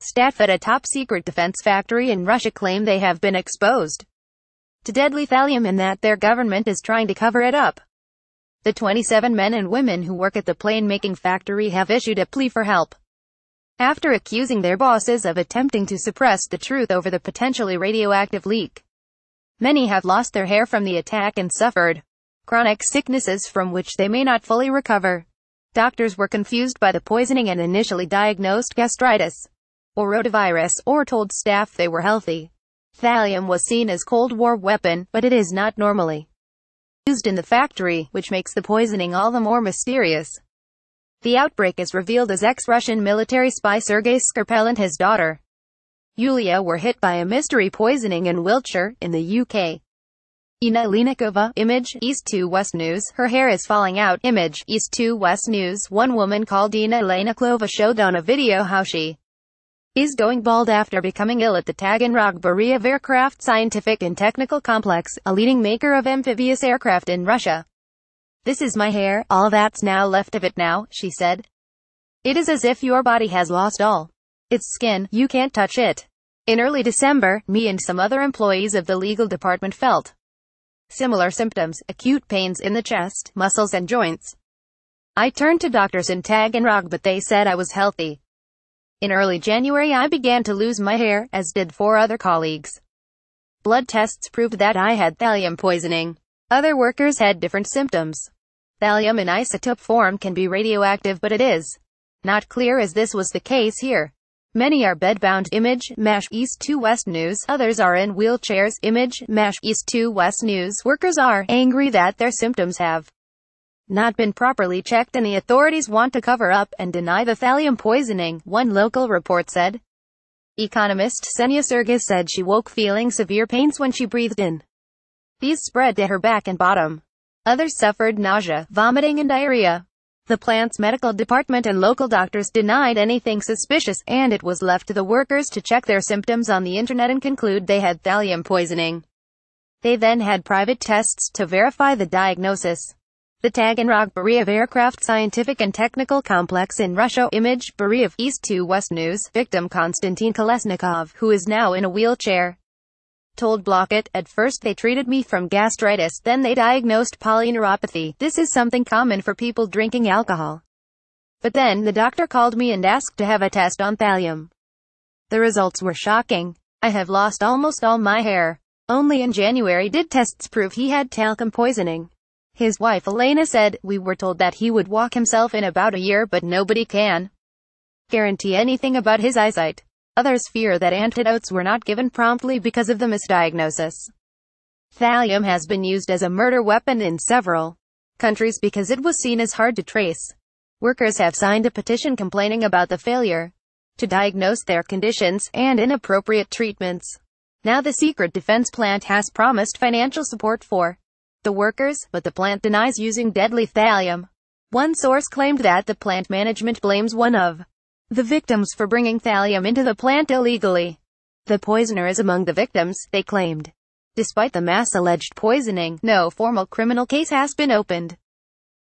Staff at a top-secret defense factory in Russia claim they have been exposed to deadly thallium and that their government is trying to cover it up. The 27 men and women who work at the plane-making factory have issued a plea for help after accusing their bosses of attempting to suppress the truth over the potentially radioactive leak. Many have lost their hair from the attack and suffered chronic sicknesses from which they may not fully recover. Doctors were confused by the poisoning and initially diagnosed gastritis or rotavirus, or told staff they were healthy. Thallium was seen as Cold War weapon, but it is not normally used in the factory, which makes the poisoning all the more mysterious. The outbreak is revealed as ex-Russian military spy Sergei Skripal and his daughter Yulia were hit by a mystery poisoning in Wiltshire, in the UK. Ina Lenikova, image, East 2 West News, her hair is falling out, image, East 2 West News. One woman called Ina Lenikova showed on a video how she is going bald after becoming ill at the Taganrog Beriev Aircraft Scientific and Technical Complex, a leading maker of amphibious aircraft in Russia. "This is my hair, all that's now left of it now," she said. "It is as if your body has lost all its skin, you can't touch it." In early December, me and some other employees of the legal department felt similar symptoms, acute pains in the chest, muscles and joints. I turned to doctors in Taganrog but they said I was healthy. In early January I began to lose my hair, as did 4 other colleagues. Blood tests proved that I had thallium poisoning. Other workers had different symptoms. Thallium in isotope form can be radioactive, but it is not clear as this was the case here. Many are bedbound, image, MASH East 2 West News. Others are in wheelchairs, image, MASH East 2 West News. Workers are angry that their symptoms have not been properly checked and the authorities want to cover up and deny the thallium poisoning, one local report said. Economist Ksenia Sergis said she woke feeling severe pains when she breathed in. These spread to her back and bottom. Others suffered nausea, vomiting and diarrhea. The plant's medical department and local doctors denied anything suspicious, and it was left to the workers to check their symptoms on the internet and conclude they had thallium poisoning. They then had private tests to verify the diagnosis. The Taganrog Beriev Aircraft Scientific and Technical Complex in Russia, image, Beriev, East 2 West News. Victim Konstantin Kolesnikov, who is now in a wheelchair, told Blocket, "At first they treated me from gastritis, then they diagnosed polyneuropathy. This is something common for people drinking alcohol. But then the doctor called me and asked to have a test on thallium. The results were shocking. I have lost almost all my hair. Only in January did tests prove he had talcum poisoning." His wife Elena said, "We were told that he would walk himself in about a year, but nobody can guarantee anything about his eyesight." Others fear that antidotes were not given promptly because of the misdiagnosis. Thallium has been used as a murder weapon in several countries because it was seen as hard to trace. Workers have signed a petition complaining about the failure to diagnose their conditions and inappropriate treatments. Now the secret defense plant has promised financial support for the workers, but the plant denies using deadly thallium. One source claimed that the plant management blames one of the victims for bringing thallium into the plant illegally. The poisoner is among the victims, they claimed. Despite the mass alleged poisoning, no formal criminal case has been opened.